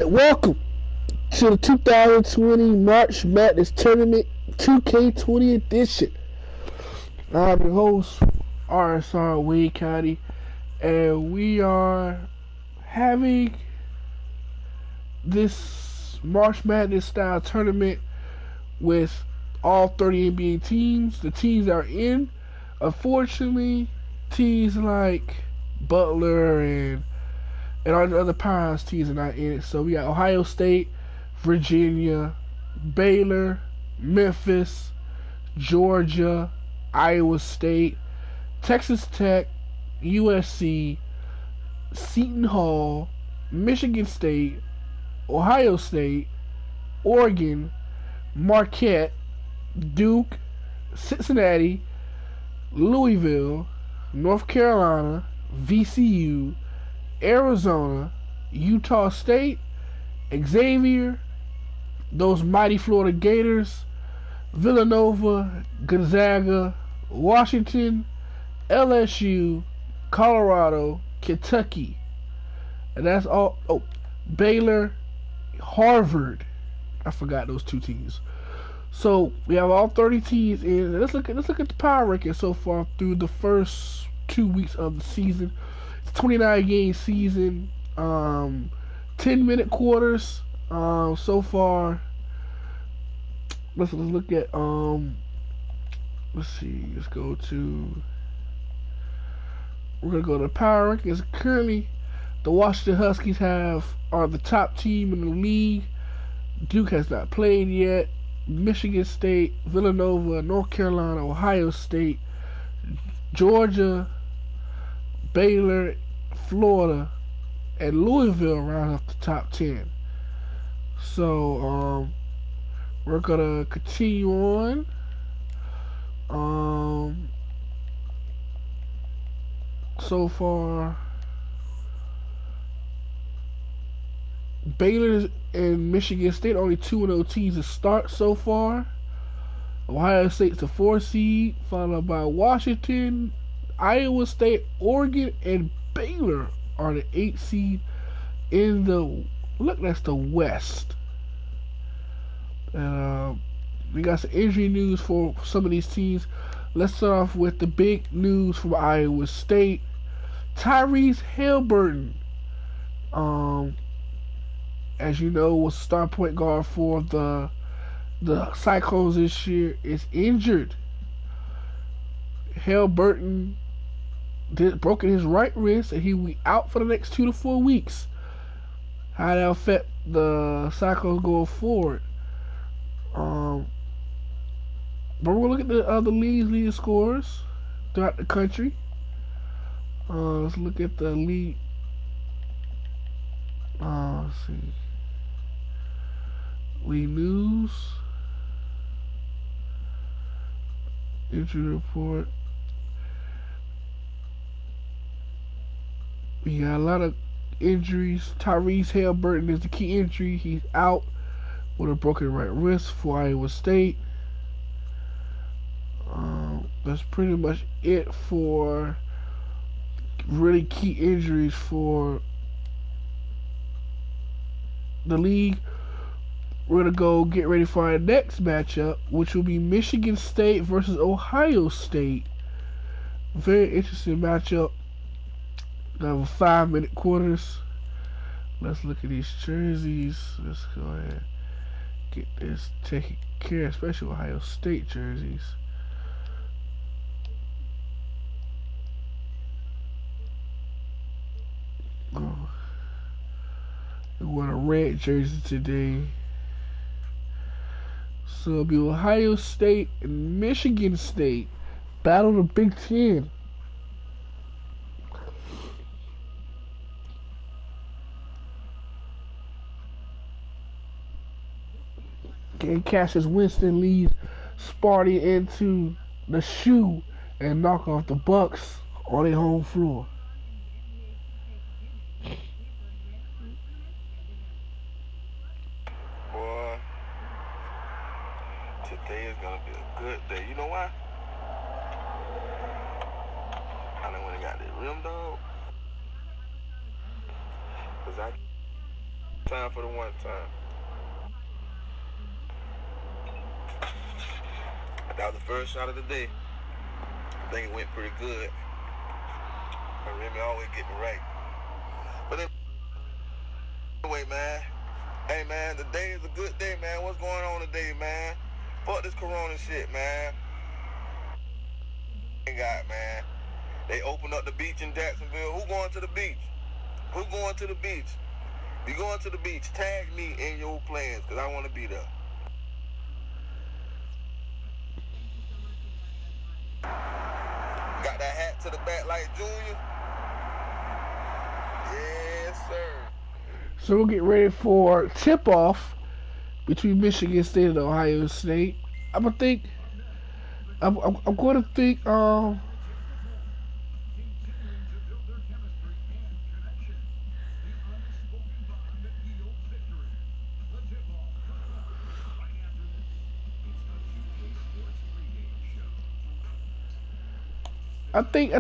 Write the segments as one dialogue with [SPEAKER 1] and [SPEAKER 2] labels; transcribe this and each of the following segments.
[SPEAKER 1] Welcome to the 2020 March Madness Tournament 2K20 edition. I'm your host, RSR Wade County, and we are having this March Madness style tournament with all 30 NBA teams. The teams are in. Unfortunately, teams like Butler and all the other powerhouse teams are not in it. So we got Ohio State, Virginia, Baylor, Memphis, Georgia, Iowa State, Texas Tech, USC, Seton Hall, Michigan State, Ohio State, Oregon, Marquette, Duke, Cincinnati, Louisville, North Carolina, VCU, Arizona, Utah State, Xavier, those mighty Florida Gators, Villanova, Gonzaga, Washington, LSU, Colorado, Kentucky. And that's all. Oh, Baylor, Harvard. I forgot those two teams. So we have all 30 teams in. Let's look at the power ranking so far through the first 2 weeks of the season. It's a 29 game season. 10-minute quarters. So far. Let's look at let's see. Let's go to. We're gonna go to the power rankings. Currently, the Washington Huskies are the top team in the league. Duke has not played yet. Michigan State, Villanova, North Carolina, Ohio State, Georgia, Baylor, Florida, and Louisville round up the top 10. So we're gonna continue on. So far, Baylor and Michigan State only 2-0 teams to start so far. Ohio State's the 4 seed, followed by Washington, Iowa State, Oregon, and Baylor are the 8 seed in the that's the West. And we got some injury news for some of these teams. Let's start off with the big news from Iowa State. Tyrese Halliburton, as you know, was star point guard for the Cyclones this year, is injured. Halliburton broken his right wrist, and he will be out for the next 2 to 4 weeks. How that affect the Cyclones going forward? But we'll look at the other leading scorers throughout the country. Let's look at the league. Let's see. League news. Injury report. We got a lot of injuries. Tyrese Halliburton is the key injury. He's out with a broken right wrist for Iowa State. That's pretty much it for really key injuries for the league. We're going to go get ready for our next matchup, which will be Michigan State versus Ohio State. Very interesting matchup. We have 5-minute quarters. Let's look at these jerseys. Let's go ahead and get this taken care of, especially Ohio State jerseys. Oh, we want a red jersey today. So it'll be Ohio State and Michigan State battle the Big Ten. And Cassius Winston leads Sparty into the shoe and knock off the Bucks on their home floor.
[SPEAKER 2] Boy, today is gonna be a good day. You know why? I done went and got this rim dog. Cause Time for the one time. That was the first shot of the day. I think it went pretty good. And Remy always get me right. But anyway, man. Hey, man, the day is a good day, man. What's going on today, man? Fuck this corona shit, man. Man. They opened up the beach in Jacksonville. Who going to the beach? Who going to the beach? If you going to the beach, tag me in your plans, because I want to be there. Got that hat to the back like Junior? Yes, sir.
[SPEAKER 1] So we'll get ready for tip-off between Michigan State and Ohio State. I'm going to think... I think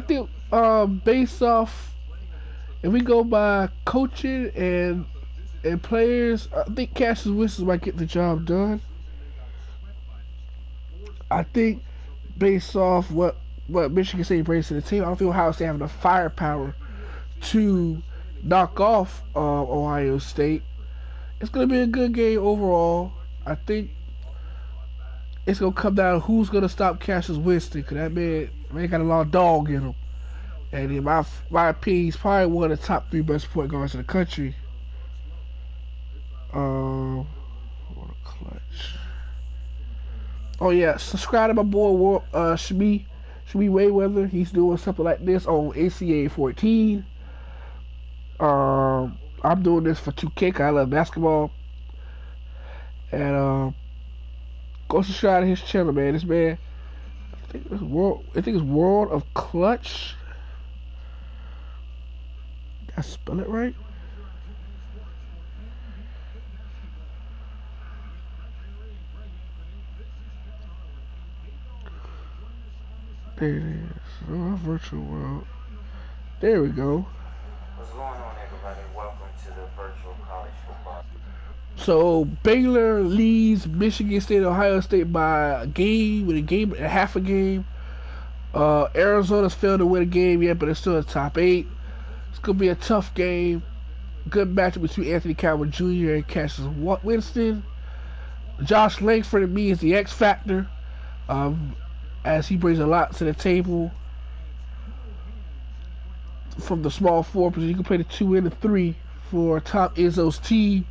[SPEAKER 1] based off, if we go by coaching and players, I think Cassius Winston might get the job done. I think based off what Michigan State brings to the team, I don't feel Ohio State having the firepower to knock off Ohio State. It's going to be a good game overall. I think it's going to come down to who's going to stop Cassius Winston, because that man got a lot of dog in him. And in my opinion, he's probably one of the top 3 best point guards in the country. What a clutch. Oh yeah, subscribe to my boy Shmi Wayweather. He's doing something like this on Ncaa 14. I'm doing this for 2K because I love basketball. And go subscribe to his channel, man. This man, I think it's World of Clutch. Did I spell it right? There it is. Oh, virtual world. There we go.
[SPEAKER 3] What's going on, everybody? Welcome to the virtual college football.
[SPEAKER 1] So Baylor leads Michigan State and Ohio State by a game, half a game. Arizona's failed to win a game yet, but it's still in the top 8. It's gonna be a tough game. Good matchup between Anthony Cowan Jr. and Cassius Winston. Josh Langford to me is the X factor, as he brings a lot to the table from the small forward position. You can play the 2 and the 3 for Tom Izzo's team.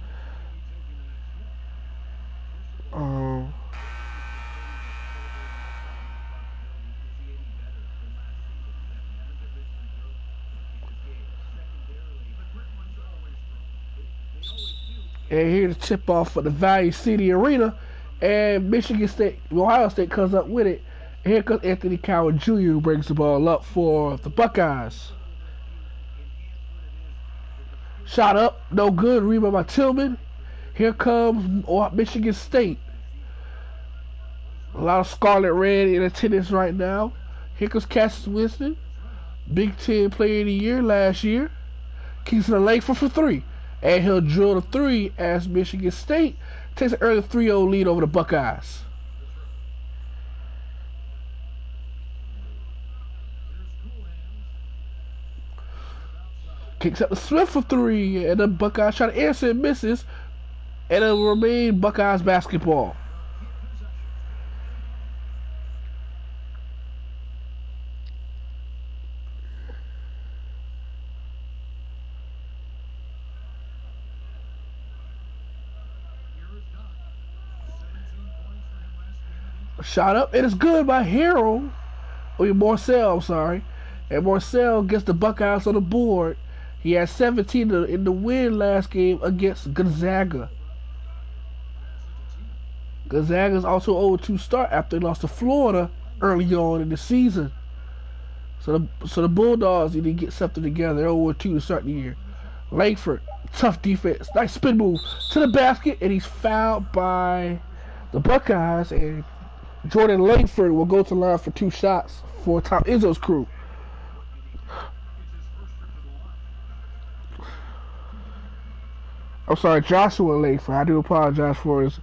[SPEAKER 1] And here to tip off for the Valley City Arena, and Ohio State comes up with it. And here comes Anthony Cowan Jr. who brings the ball up for the Buckeyes. Shot up, no good. Rebound by Tillman. Here comes Michigan State. A lot of scarlet red in attendance right now. Here comes Cassius Winston, Big Ten Player of the Year last year. Keeps the Langford for 3. And he'll drill the 3 as Michigan State takes an early 3-0 lead over the Buckeyes. Kicks up the Smith for 3, and the Buckeyes try to answer and misses, and it'll remain Buckeyes basketball. Shot up, and it's good by Morcell, I'm sorry. And Morcell gets the Buckeyes on the board. He had 17 in the win last game against Gonzaga. Gonzaga's also 0-2 start after they lost to Florida early on in the season. So the Bulldogs need to get something together. They're 0-2 to start the year. Langford, tough defense, nice spin move to the basket, and he's fouled by the Buckeyes, and Jordan Langford will go to line for 2 shots for Tom Izzo's crew. I'm sorry, Joshua Langford. I do apologize for his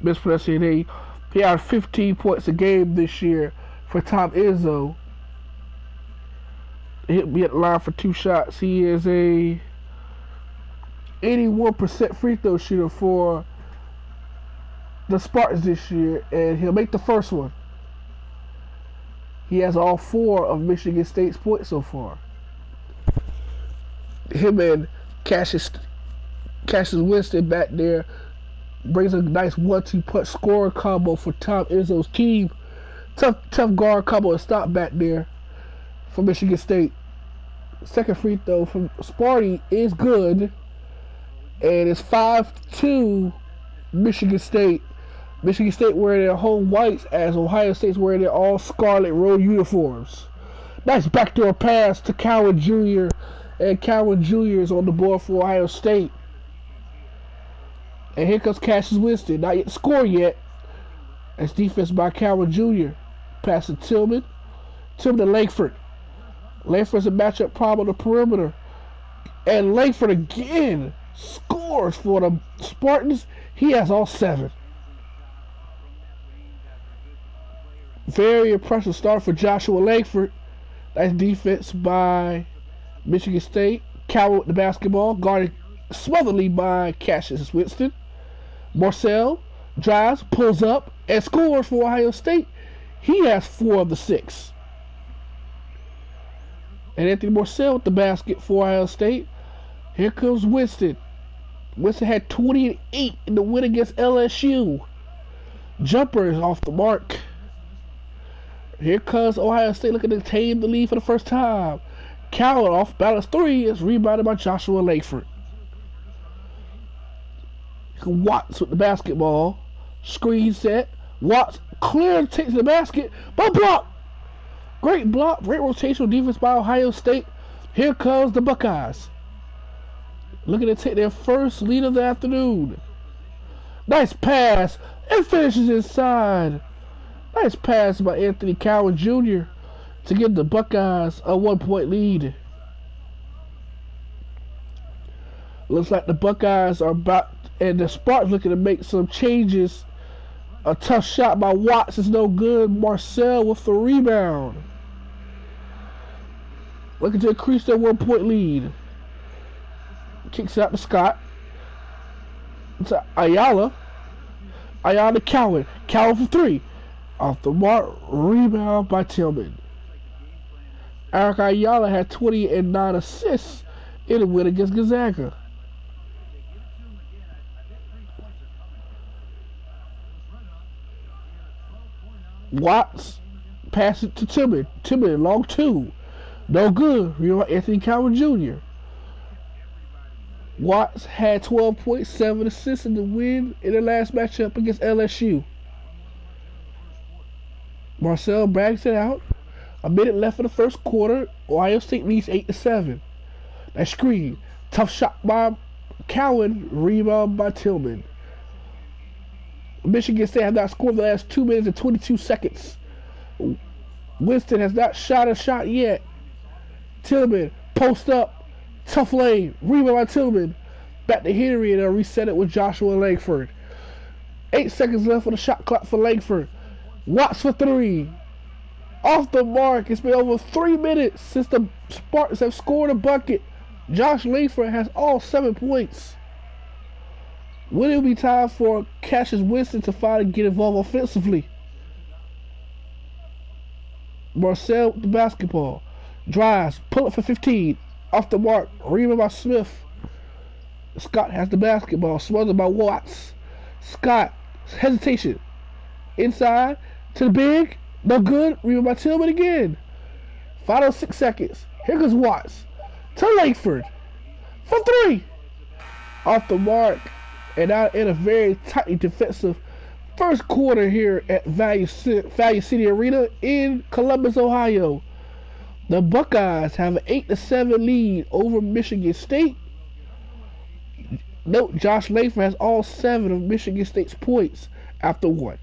[SPEAKER 1] mispronunciation. He had 15 points a game this year for Tom Izzo. He hit me at the line for 2 shots. He is a 81% free throw shooter for the Spartans this year, and he'll make the first one. He has all 4 of Michigan State's points so far. Him and Cassius Winston back there brings a nice 1-2 punch scoring combo for Tom Izzo's team. Tough guard combo to stop back there for Michigan State. Second free throw from Sparty is good, and it's 5-2 Michigan State. Michigan State wearing their home whites as Ohio State's wearing their all scarlet road uniforms. Nice backdoor pass to Cowan Jr. And Cowan Jr. is on the board for Ohio State. And here comes Cassius Winston. Not yet scored yet. That's defense by Cowan Jr. Pass to Tillman. Tillman to Langford. Langford's a matchup problem on the perimeter. And Langford again scores for the Spartans. He has all 7. Very impressive start for Joshua Langford. Nice defense by Michigan State. Cowan with the basketball, guarded smotheredly by Cassius Winston. Marcel drives, pulls up, and scores for Ohio State. He has 4 of the 6. And Anthony Marcel with the basket for Ohio State. Here comes Winston. Winston had 28 in the win against LSU. Jumper is off the mark. Here comes Ohio State looking to tame the lead for the first time. Cowan off balance 3 is rebounded by Joshua Langford. Watts with the basketball. Screen set. Watts clear, takes the basket, but block. Great block. Great rotational defense by Ohio State. Here comes the Buckeyes. Looking to take their first lead of the afternoon. Nice pass. And finishes inside. Nice pass by Anthony Cowan Jr. to give the Buckeyes a 1-point lead. Looks like the Buckeyes are about, and the Spartans looking to make some changes. A tough shot by Watts is no good. Marcel with the rebound. Looking to increase their 1-point lead. Kicks it out to Scott. To Ayala. Ayala to Cowan. Cowan for 3. Off the mark, rebound by Tillman. Eric Ayala had 20 and 9 assists in a win against Gonzaga. Watts pass it to Tillman. Tillman long 2. No good. Rebound Anthony Cowan Jr. Watts had 12.7 assists in the win in the last matchup against LSU. Marcel bags it out. A minute left in the first quarter. Ohio State leads 8-7. That screen. Tough shot by Cowan. Rebound by Tillman. Michigan State has not scored the last 2 minutes and 22 seconds. Winston has not shot a shot yet. Tillman, post up. Tough lane. Rebound by Tillman. Back to Henry and reset it with Joshua Langford. 8 seconds left on the shot clock for Langford. Watts for 3. Off the mark. It's been over 3 minutes since the Spartans have scored a bucket. Josh Langford has all 7 points. Will it be time for Cassius Winston to finally get involved offensively? Marcel with the basketball. Drives. Pull up for 15. Off the mark. Rebound by Smith. Scott has the basketball. Smothered by Watts. Scott. Hesitation. Inside. To the big. No good. Rebound by Tillman again. Final 6 seconds. Here goes Watts. To Langford. For 3. Off the mark. And now in a very tightly defensive first quarter here at Value City Arena in Columbus, Ohio. The Buckeyes have an 8-7 lead over Michigan State. Note, Josh Langford has all 7 of Michigan State's points after 1.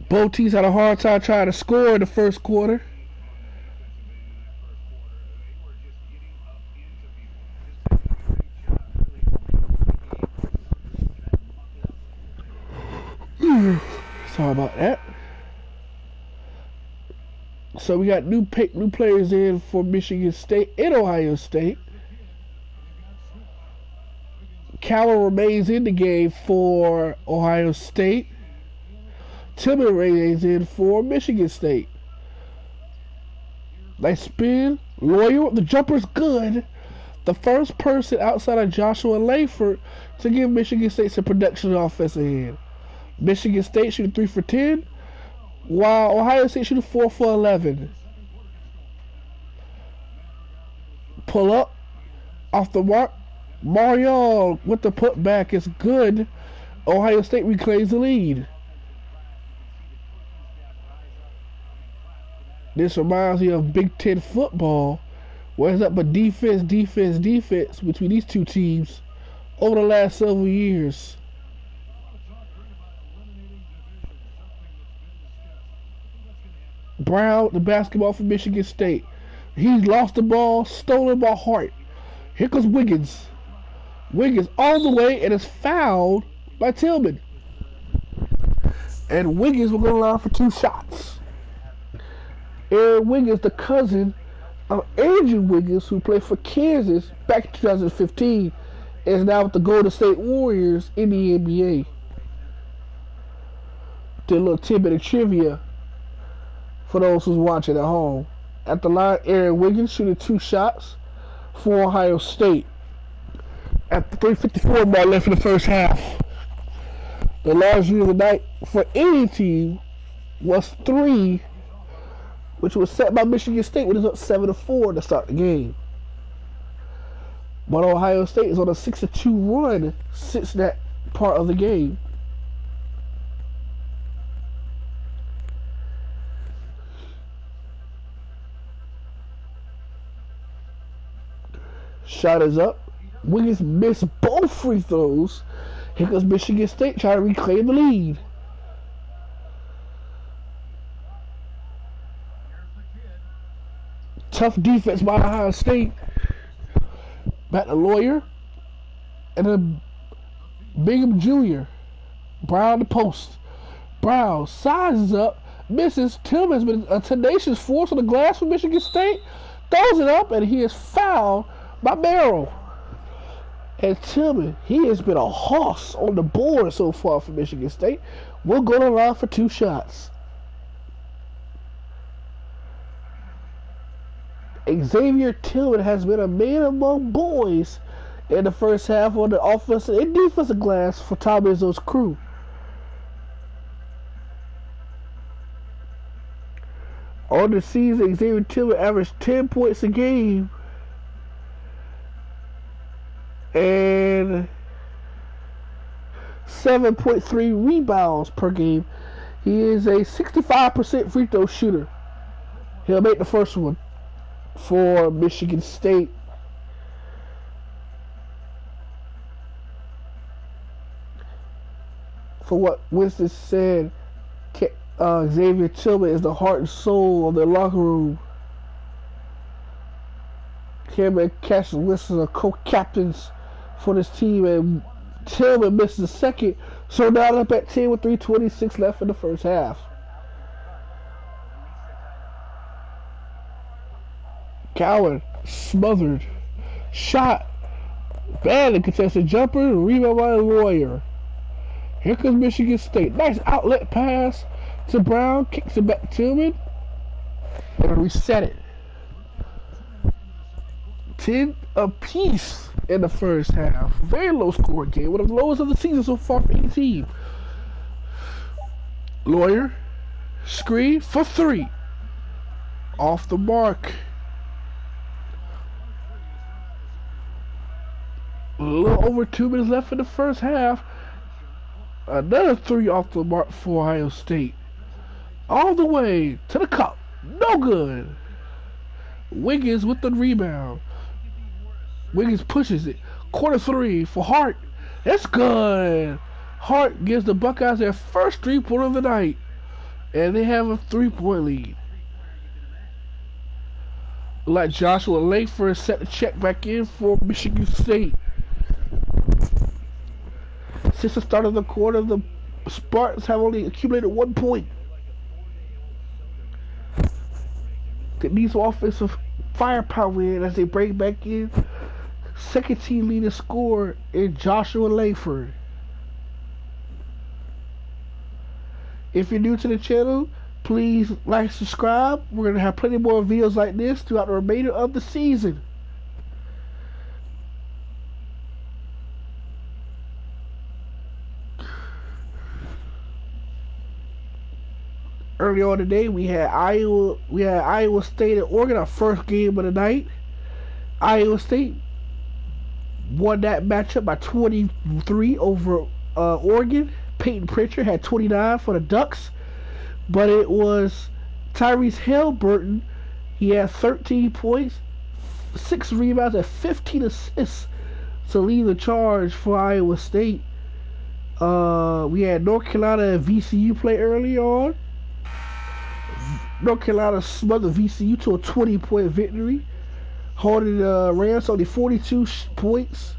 [SPEAKER 1] Both teams had a hard time trying to score in the first quarter. about that. So we got new players in for Michigan State and Ohio State. Cowell remains in the game for Ohio State. Tillman remains in for Michigan State. Nice spin. Lawyer, the jumper's good. The first person outside of Joshua Langford to give Michigan State some production on the offensive end. Michigan State shooting 3 for 10, while Ohio State shooting 4 for 11. Pull up, off the mark. Mario with the putback is good. Ohio State reclaims the lead. This reminds me of Big Ten football, where it's up a defense between these two teams over the last several years. Brown, the basketball for Michigan State. He's lost the ball, stolen by Hart. Here comes Wiggins. Wiggins all the way and is fouled by Tillman. And Wiggins will go line for 2 shots. Aaron Wiggins, the cousin of Andrew Wiggins, who played for Kansas back in 2015, is now with the Golden State Warriors in the NBA. Did a little tidbit of trivia for those who's watching at home. At the line, Aaron Wiggins shooting 2 shots for Ohio State. At the 3:54 mark left in the first half. The largest lead of the night for any team was 3, which was set by Michigan State, which is up 7-4 to start the game. But Ohio State is on a 6-2 run since that part of the game. Shot is up. Wiggins missed both free throws. Here comes Michigan State trying to reclaim the lead. Tough defense by Ohio State. Back to Lawyer. And then Bingham Jr. Brown the post. Brown sizes up. Misses. Tillman's been a tenacious force on the glass for Michigan State. Throws it up and he is fouled by Merrill. And Tillman, he has been a horse on the board so far for Michigan State. We'll go to line for 2 shots. Xavier Tillman has been a man among boys in the first half on the offensive and defensive glass for Tom Izzo's crew. On the season, Xavier Tillman averaged 10 points a game and 7.3 rebounds per game. He is a 65% free throw shooter. He'll make the first one for Michigan State. For what Winston said, Xavier Tillman is the heart and soul of their locker room. Him and Cassius Winston are co-captains for this team, and Tillman missed the second, so now they're up at 10 with 3:26 left in the first half. Cowan smothered. Shot. Badly contested jumper. Rebound by Lawyer. Here comes Michigan State. Nice outlet pass to Brown. Kicks it back to Tillman. And reset it. 10 apiece in the first half. Very low scoring game. One of the lowest of the season so far for any team. Lawyer. Screen for 3. Off the mark. A little over 2 minutes left in the first half. Another 3 off the mark for Ohio State. All the way to the cup. No good. Wiggins with the rebound. Wiggins pushes it. Corner 3 for Hart. That's good. Hart gives the Buckeyes their first 3-pointer of the night. And they have a 3-point lead. Like Joshua Langford set the check back in for Michigan State. Since the start of the quarter, the Spartans have only accumulated 1 point. They need some offensive firepower in as they bring back in second team leading scorer in Joshua Layford. If you're new to the channel, please like, subscribe. We're going to have plenty more videos like this throughout the remainder of the season. Earlier on today, we had Iowa State and Oregon, our first game of the night. Iowa State won that matchup by 23 over Oregon. Peyton Pritchard had 29 for the Ducks, but it was Tyrese Halliburton. He had 13 points, 6 rebounds, and 15 assists to lead the charge for Iowa State. We had North Carolina and VCU play early on. North Carolina smothered VCU to a 20-point victory, holding the Rams only 42 points.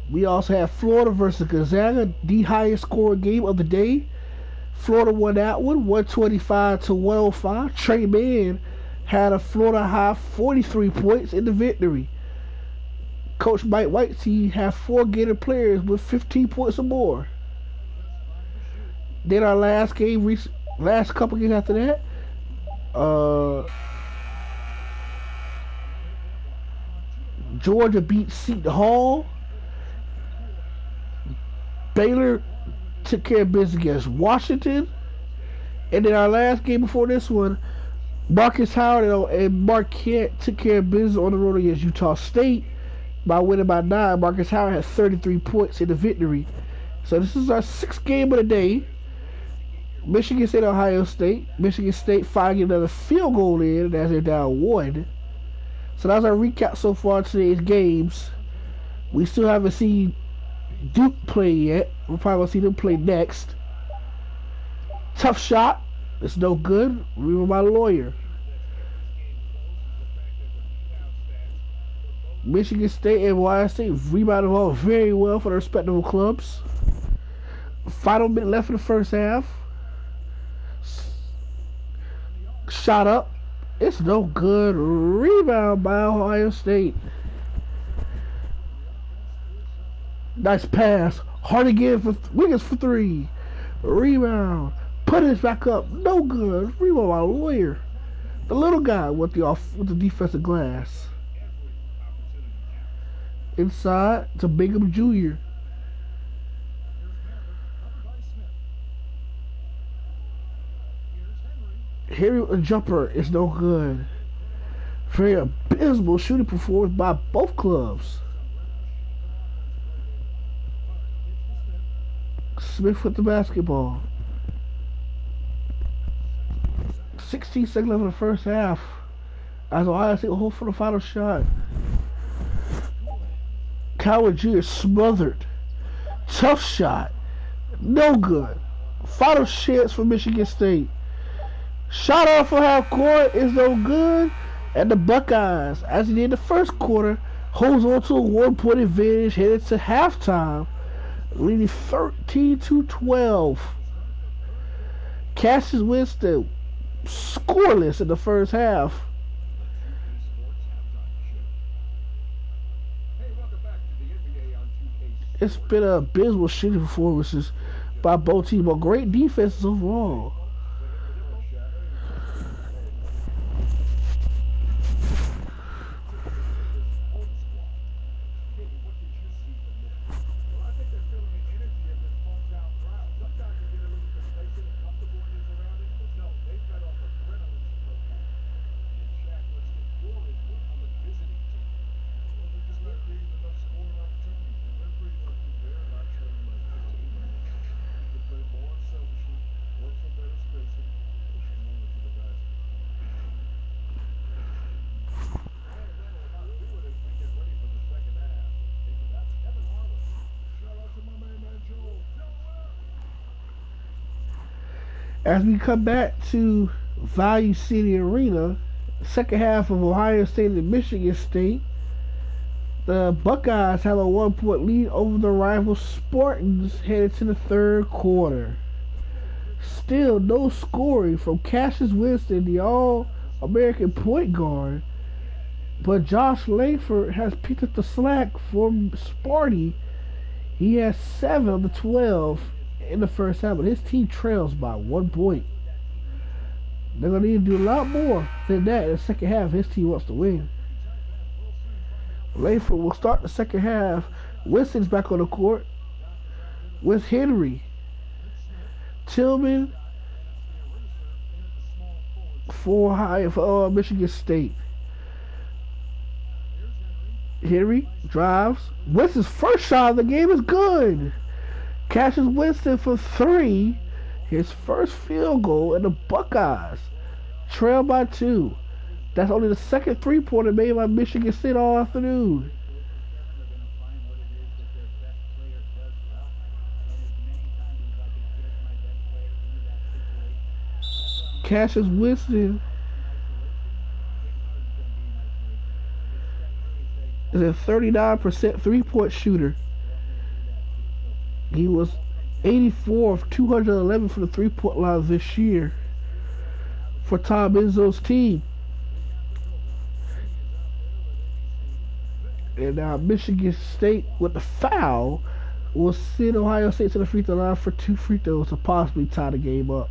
[SPEAKER 1] We also had Florida versus Gonzaga, the highest scoring game of the day. Florida won that one, 125-105. Trey Mann had a Florida high 43 points in the victory. Coach Mike White's team had 4 Gator players with 15 points or more. Then our last couple games after that, Georgia beat Seton Hall. Baylor took care of business against Washington. And then our last game before this one, Marcus Howard and Marquette took care of business on the road against Utah State by winning by 9. Marcus Howard had 33 points in the victory. So this is our 6th game of the day. Michigan State, Ohio State. Michigan State finally get another field goal in as they're down 1. So that's our recap so far today's games. We still haven't seen Duke play yet. We'll probably gonna see them play next. Tough shot. It's no good. Remember my lawyer. Michigan State and Ohio State rebounded the ball very well for their respective clubs. Final minute left in the first half. Shot up. It's no good. Rebound by Ohio State. Nice pass. Hard again for Wiggins for 3. Rebound. Put it back up. No good. Rebound by Lawyer. The little guy with the defensive glass. Inside to Bingham Jr. Henry with a jumper is no good. Very abysmal shooting performance by both clubs. Smith with the basketball. 16 seconds left in the first half. As Ohio State will hold for the final shot. Coward Jr. smothered. Tough shot. No good. Final chance for Michigan State. Shot off for half court is no good. And the Buckeyes, as he did in the first quarter, holds on to a 1-point advantage headed to halftime, leading 13-12. Cassius Winston scoreless in the first half. It's been a abysmal shooting performances by both teams, but great defenses overall. As we come back to Value City Arena, second half of Ohio State and Michigan State, The Buckeyes have a 1-point lead over the rival Spartans headed to the third quarter. Still no scoring from Cassius Winston, the All-American point guard, but Josh Langford has picked up the slack for Sparty. He has 7 of the 12 in the first half, but his team trails by 1 point. They're going to need to do a lot more than that in the second half if his team wants to win. Langford will start the second half. Winston's back on the court with Henry. Tillman for Michigan State. Henry drives. Winston's first shot of the game is good. Catches Winston for 3. His first field goal, and the Buckeyes trail by 2. That's only the second three-pointer made by Michigan State all afternoon. Cassius Winston is a 39% three-point shooter. He was 84 of 211 for the three-point line this year for Tom Izzo's team. And now Michigan State, with the foul, will send Ohio State to the free throw line for 2 free throws to possibly tie the game up.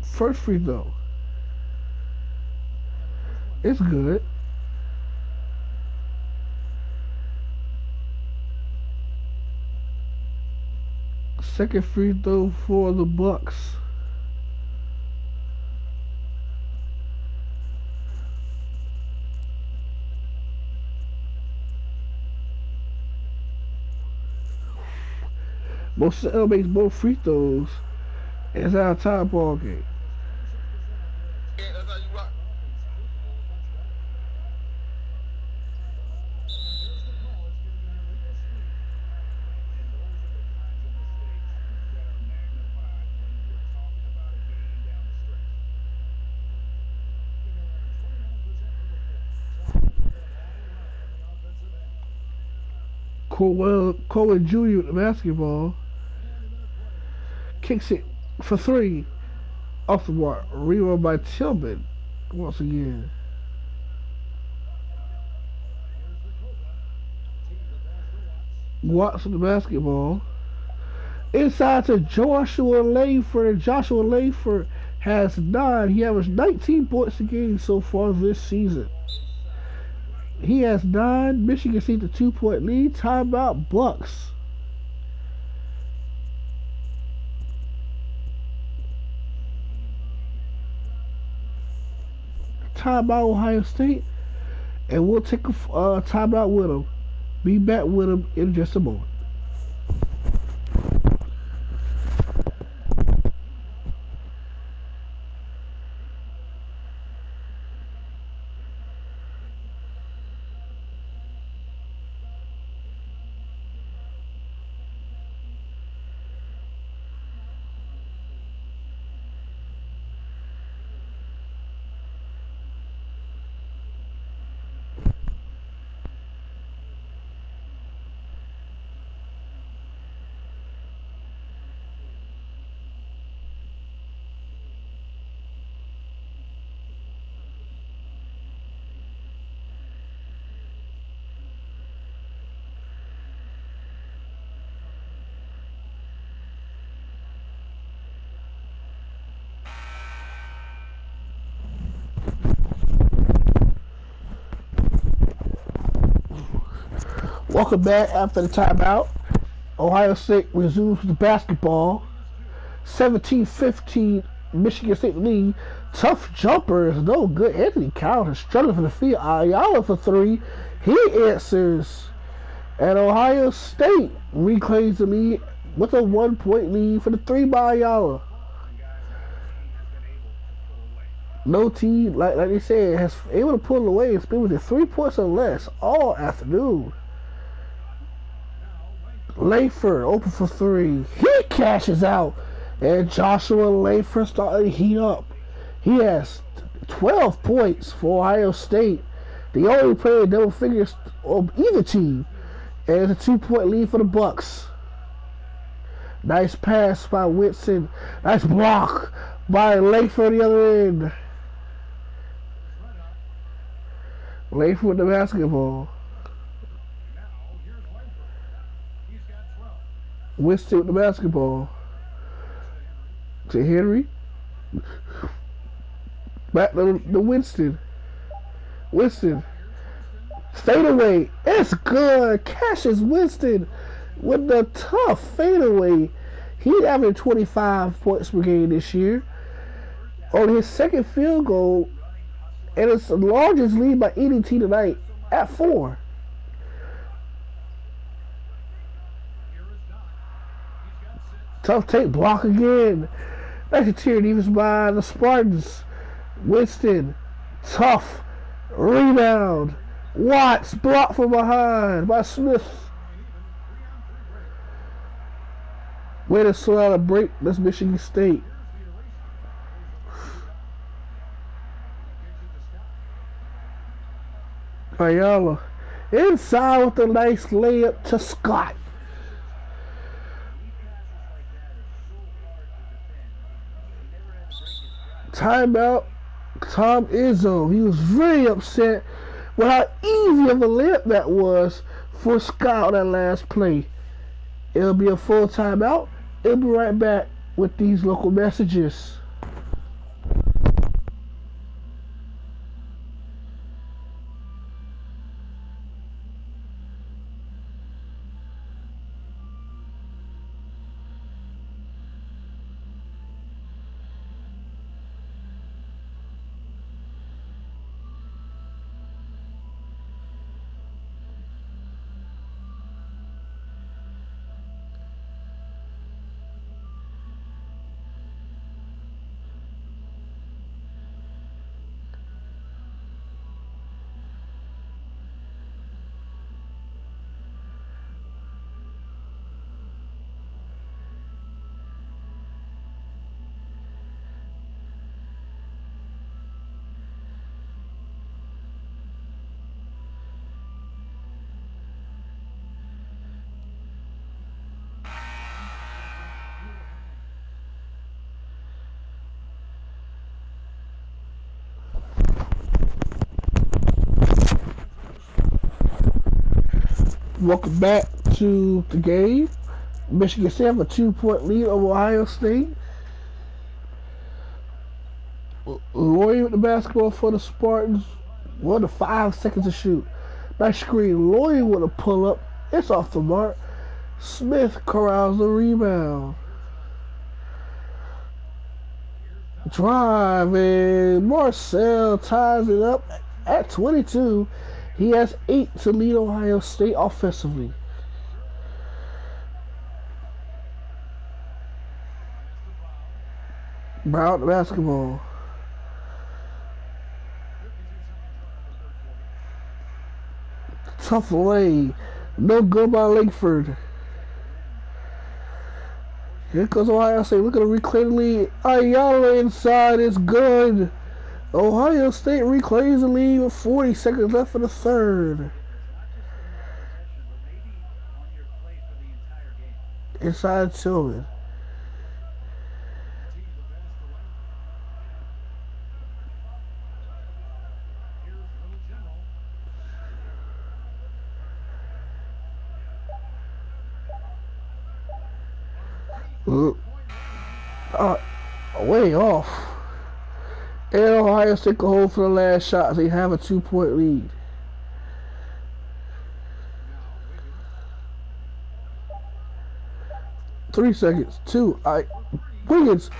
[SPEAKER 1] First free throw. It's good. Second free throw for the Bucks. Moselle makes both free throws. It's our tie ball game.
[SPEAKER 2] Yeah, that's how you rock.
[SPEAKER 1] Cohen Jr. with the basketball. Kicks it for 3. Off the mark. Rebound by Tillman once again. Watts with the basketball. Inside to Joshua Langford. And Joshua Langford has 9. He averaged 19 points a game so far this season. He has 9. Michigan State the 2-point lead. Timeout Bucks. Timeout Ohio State. And we'll take a timeout with them. Be back with them in just a moment. Welcome back after the timeout. Ohio State resumes the basketball. 17-15, Michigan State lead. Tough jumper is no good. Anthony Coward is struggling for the field. Ayala for 3. He answers. And Ohio State reclaims the lead with a 1-point lead for the 3 by Ayala. No team, like they said, has able to pull it away. It's been within 3 points or less all afternoon. Langford open for 3. He cashes out. And Joshua Langford starting to heat up. He has 12 points for Ohio State. They only played double figures on either team. And it's a 2-point lead for the Bucks. Nice pass by Whitson. Nice block by Langford on the other end. Langford with the basketball. Winston with the basketball. To Henry. Back to Winston. Winston. Fadeaway. It's good. Cassius Winston with the tough fadeaway. He averaged 25 points per game this year. On his second field goal. And it's the largest lead by any team tonight at 4. Tough take block again. Nice interior defense by the Spartans. Winston. Tough. Rebound. Watts blocked from behind by Smith. Way to slow out a break. That's Michigan State. Ayala inside with a nice layup to Scott. Timeout. Tom Izzo. He was very upset with how easy of a layup that was for Scott on that last play. It'll be a full timeout. It'll be right back with these local messages. Welcome back to the game. Michigan State have a 2-point lead over Ohio State. Lloyd with the basketball for the Spartans. 1 to 5 seconds to shoot. Nice screen. Lloyd with a pull up. It's off the mark. Smith corrals the rebound. Drive and Marcel ties it up at 22. He has 8 to lead Ohio State offensively. Brown the basketball. Tough lay. No good by Langford. Here comes Ohio State. Look at the reclaim lead. Ayala inside is good. Ohio State reclaims the lead with 40 seconds left in the third. Inside Tillman. Way off. And Ohio State can hold for the last shot. They have a 2-point lead. Three seconds. 2. Wiggins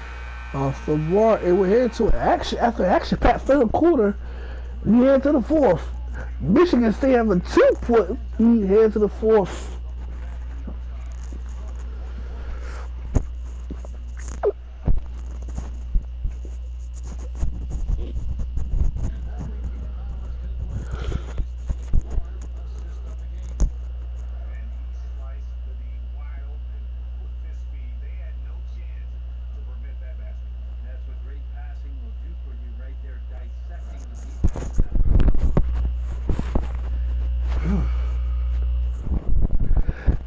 [SPEAKER 1] off the mark. And we're heading to action. After action-packed third quarter, we head to the fourth. Michigan State have a 2-point lead. Head to the fourth.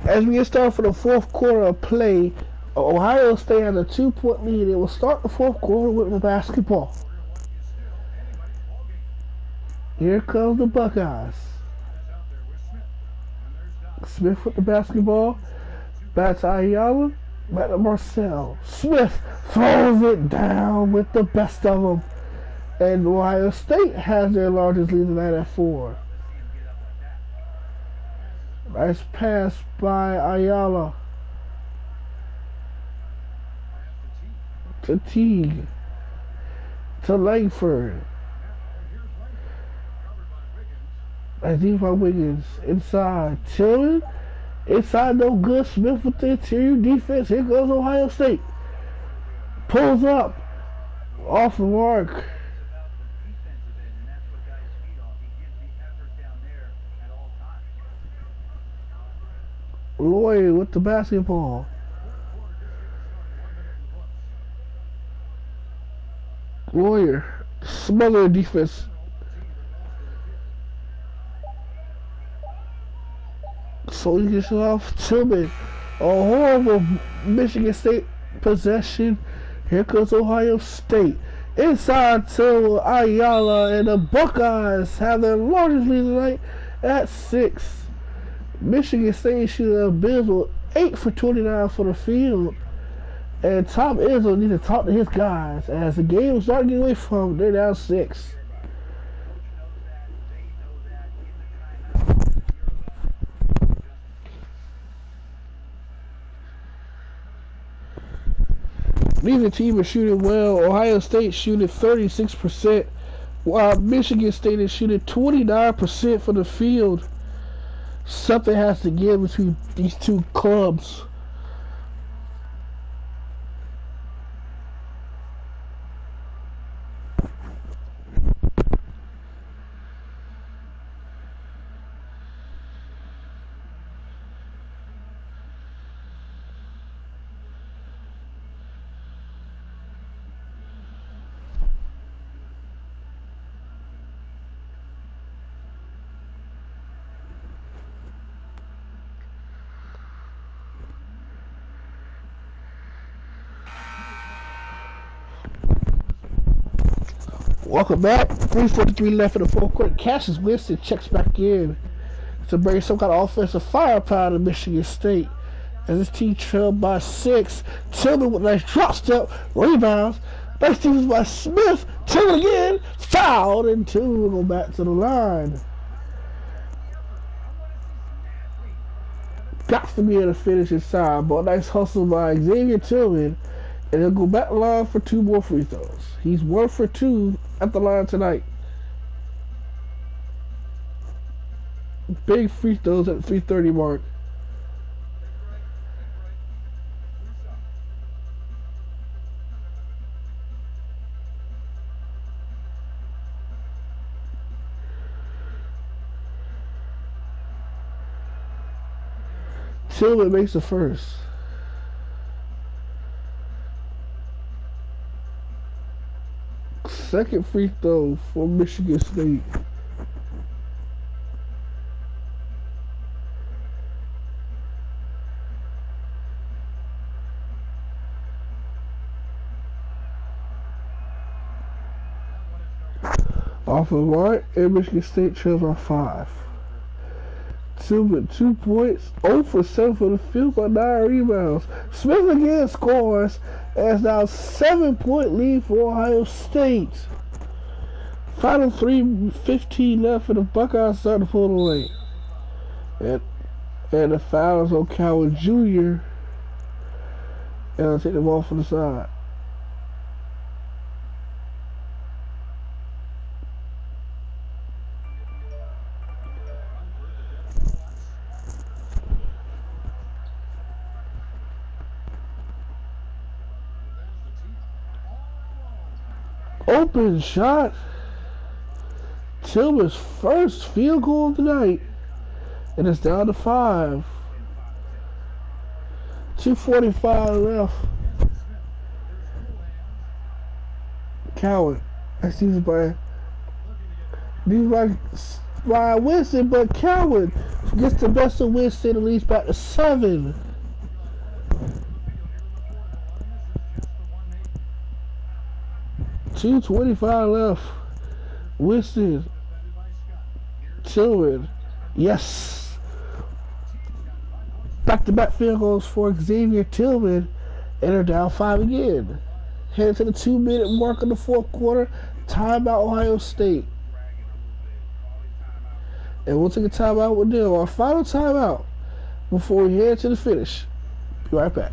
[SPEAKER 1] As we get started for the fourth quarter of play, Ohio State has a 2-point lead. It will start the fourth quarter with the basketball. Here comes the Buckeyes. Smith with the basketball. Back to Ayala. Back to Marcel. Smith throws it down with the best of them. And Ohio State has their largest lead tonight at 4. Nice pass by Ayala. To Teague. To Langford. I think by Wiggins. Inside. Tillman. Inside no good. Smith with the interior defense. Here goes Ohio State. Pulls up. Off the mark. Lloyd with the basketball. Lawyer. Smothered defense. So he gets off Tillman. A horrible Michigan State possession. Here comes Ohio State. Inside to Ayala, and the Buckeyes have their largest lead tonight at 6. Michigan State shooting a abysmal 8 for 29 for the field. And Tom Izzo needs to talk to his guys as the game is starting to get away from them. They're down 6. Neither team is shooting well. Ohio State shooting 36%, while Michigan State is shooting 29% from the field. Something has to give between these two clubs. Welcome back. 3:43 left in the fourth quarter. Cassius Winston checks back in to bring some kind of offensive firepower to Michigan State. As this team trailed by 6. Tillman with a nice drop step. Rebounds. Nice defense by Smith. Tillman again. Fouled, and 2 will go back to the line. Got to be able to finish inside, but a nice hustle by Xavier Tillman. And he'll go back to the line for 2 more free throws. He's 1 for 2 at the line tonight. Big free throws at the 3:30 mark. Tillman makes the first. Second free throw for Michigan State. Off the mark, and Michigan State trails by 5. Tillman 2 points, 0 for 7 for the field by 9 rebounds. Smith again scores, and it's now a 7-point lead for Ohio State. Final 3:15 left, and the Buckeyes start to pull away. And the foul is on Cowan Jr. And I'll take the ball from the side. Open shot. Tillman's first field goal of the night. And it's down to 5. 2:45 left. Cowan. That's used by These by Winston, but Coward gets the best of Winston and leads back to 7. $2:25 left. Winston. Tillman. Yes. Back-to-back field goals for Xavier Tillman. And they're down 5 again. Headed to the 2-minute mark of the fourth quarter. Timeout Ohio State. And we'll take a timeout with them. Our final timeout before we head to the finish. Be right back.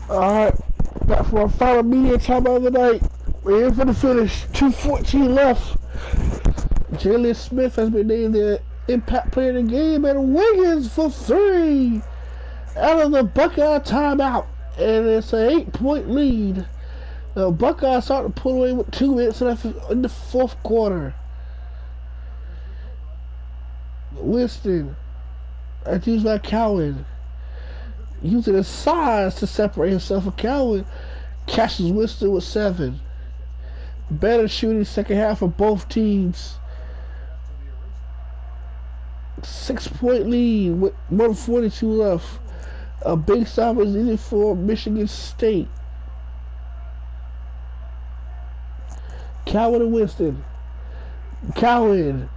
[SPEAKER 1] Alright, back for our final media timeout of the night. We're in for the finish. 2:14 left. Jalen Smith has been named the impact player of the game, and Wiggins for 3 out of the Buckeye timeout. And it's an 8-point lead. The Buckeyes start to pull away with 2 minutes left in the fourth quarter. Winston, that's used by Cowan. Using his size to separate himself from Cowan, catches Winston with 7. Better shooting second half for both teams. 6-point lead with 1:42 left. A big stop is needed for Michigan State. Cowan and Winston. Cowan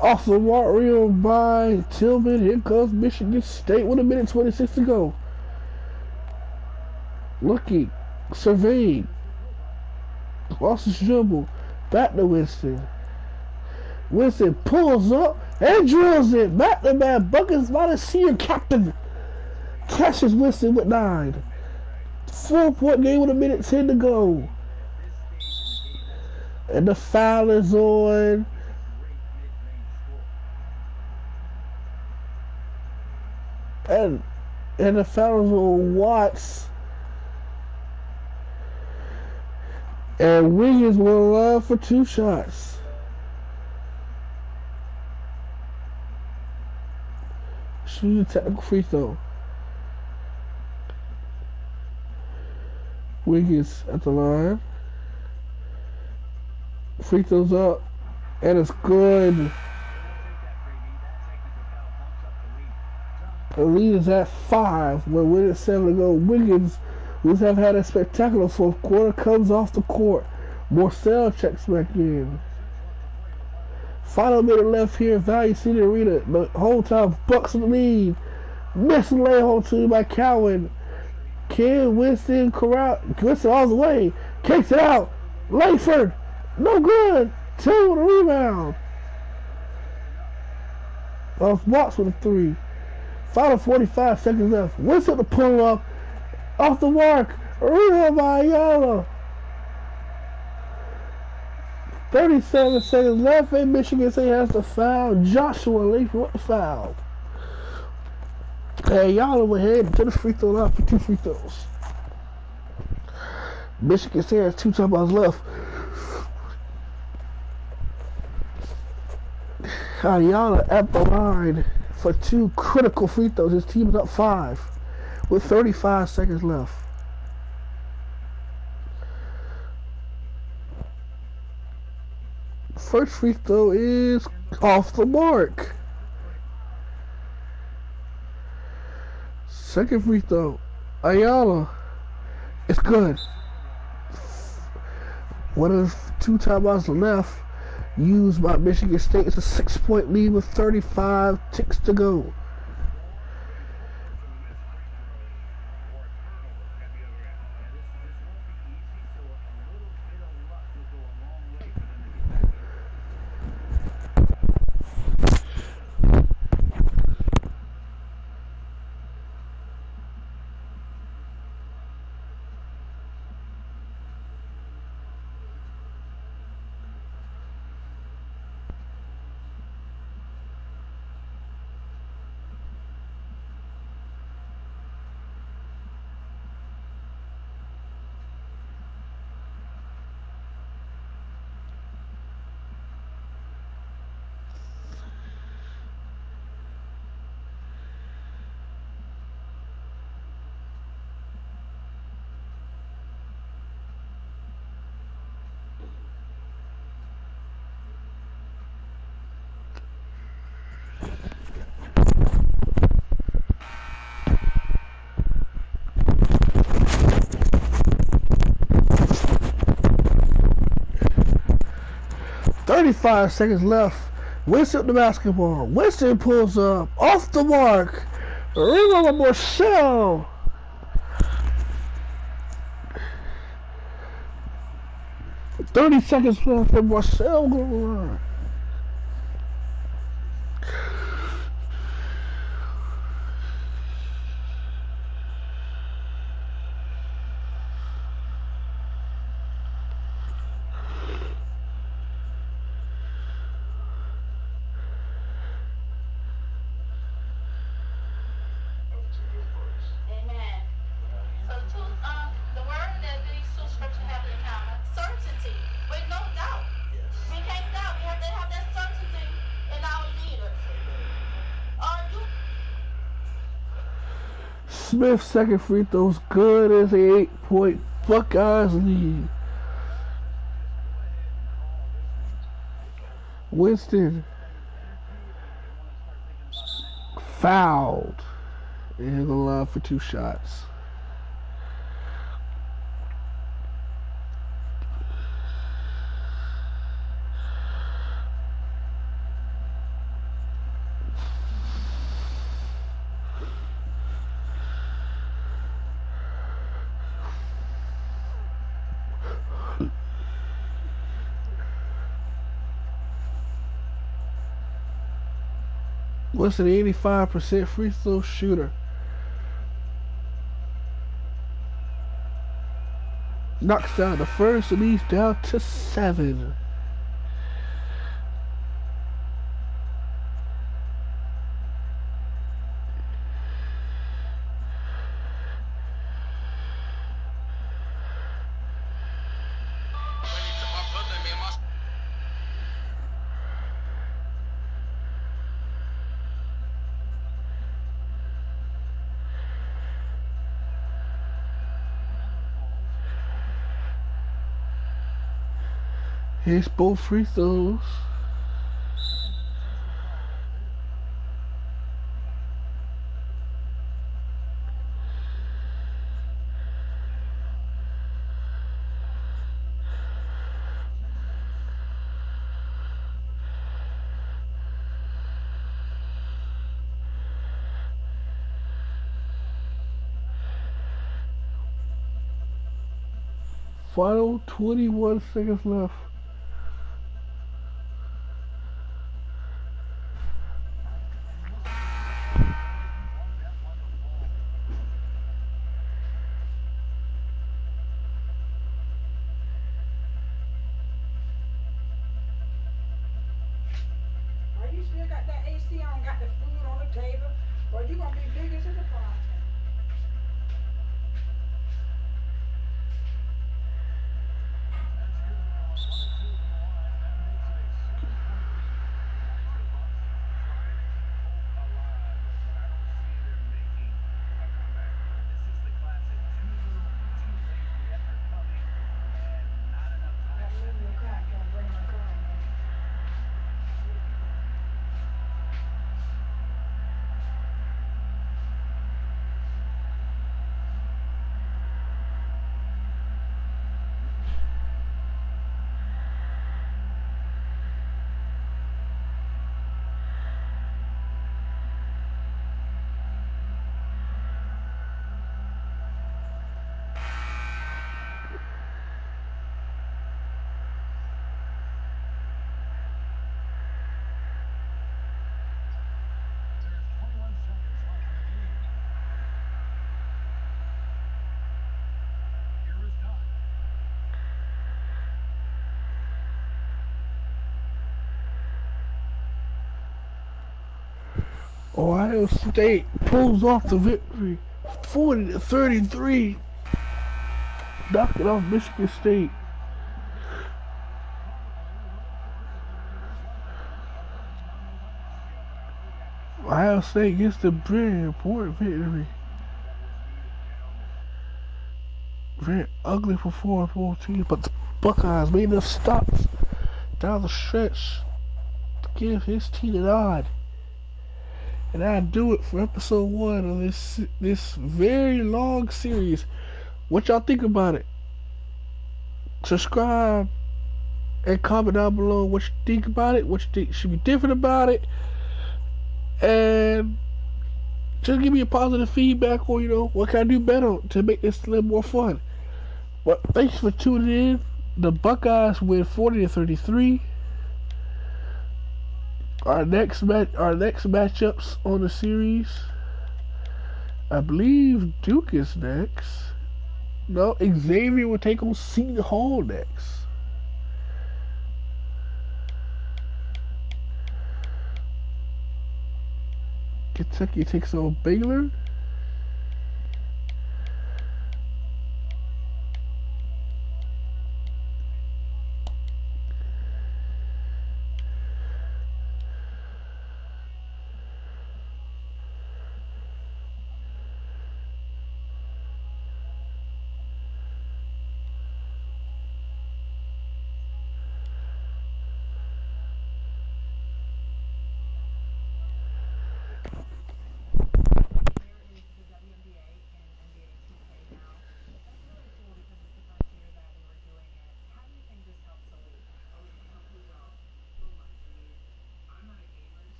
[SPEAKER 1] off the mark reel by Tillman. Here comes Michigan State with 1:26 to go. Looking, surveying. Lost his dribble. Back to Winston. Winston pulls up and drills it. Back to back buckets by the senior captain. Catches Winston with 9. 4-point game with 1:10 to go. And the foul is on and the foul is on Watts. And Wiggins will allow for 2 shots. Shooting a technical free throw. Wiggins at the line. Free throws up. And it's good. The lead is at 5. We're winning 7 to go. Wiggins, who's have had a spectacular fourth quarter, comes off the court. Morcell checks back in. Final minute left here at Valley City Arena. The whole time, Bucks in the lead. Missing lay hold to by Cowan. Ken Winston corral. Winston all the way. Kicks it out. Langford. No good. 2 with a rebound. Off Watts with a 3. Final 45 seconds left. Winston to pull up. Off the mark. A rebound by Ayala. 37 seconds left, and Michigan State has the foul. Joshua Langford with the foul. And y'all went ahead to the free throw line for 2 free throws. Michigan State has 2 timeouts left. Ayala at the line for 2 critical free throws. His team is up 5 with 35 seconds left. First free throw is off the mark. Second free throw. Ayala. It's good. One of the 2 timeouts left used by Michigan State. It's a 6-point lead with 35 ticks to go. "35 seconds left. Winston the basketball. Winston pulls up. Off the mark. Rebound Marcel. 30 seconds left and Marcel going to run. Smith's second free throw's good as an 8-point Buckeyes lead. Winston fouled. And he'll allow for 2 shots. Winston, 85% free throw shooter. Knocks down the first and he's down to 7. Here's both free throws. Final 21 seconds left.
[SPEAKER 4] You still got that AC on, got the food on the table, or you gonna be big as a surprise.
[SPEAKER 1] Ohio State pulls off the victory, 40-33, knocking off Michigan State. Ohio State gets the very important victory. Very ugly for 4-14, but the Buckeyes made enough stops down the stretch to give his team a nod. And I do it for episode 1 of this very long series. What y'all think about it? Subscribe and comment down below what you think about it, what you think should be different about it, and just give me a positive feedback or what can I do better to make this a little more fun. But thanks for tuning in. The Buckeyes win 40-33. Our next matchups on the series, I believe Duke is next. No, Xavier will take on Seton Hall next. Kentucky takes on Baylor.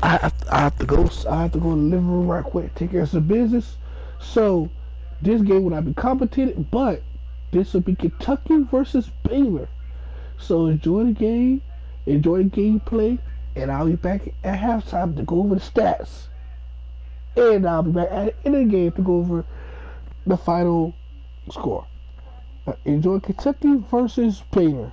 [SPEAKER 1] I have to go. I have to go to the living room right quick, take care of some business. So this game will not be complicated, but this will be Kentucky versus Baylor. So enjoy the game, enjoy the gameplay, and I'll be back at halftime to go over the stats. And I'll be back at the end of the game to go over the final score. Enjoy Kentucky versus Baylor.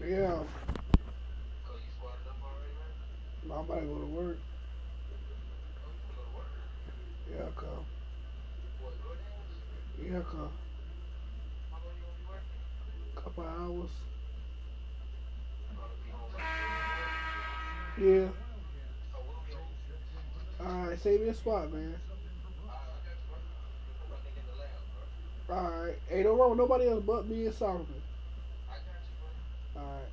[SPEAKER 1] Yeah,
[SPEAKER 2] Oh, you squatted up already, man?
[SPEAKER 1] I'm about to go to work.
[SPEAKER 2] Oh, you finna go to work?
[SPEAKER 1] Yeah, come.
[SPEAKER 2] What, DoorDash?
[SPEAKER 1] Yeah, come.
[SPEAKER 2] How long you gonna be working?
[SPEAKER 1] Couple hours.
[SPEAKER 2] Probably be home by 6 in the morning.
[SPEAKER 1] Yeah.
[SPEAKER 2] Oh, we'll be home.
[SPEAKER 1] Alright, save me a spot, man.
[SPEAKER 2] I got you, bro. Put my nigga in the lab, bro.
[SPEAKER 1] Alright. Hey, don't wrong with nobody else but me and Solomon.
[SPEAKER 2] I got you, bro.
[SPEAKER 1] Alright.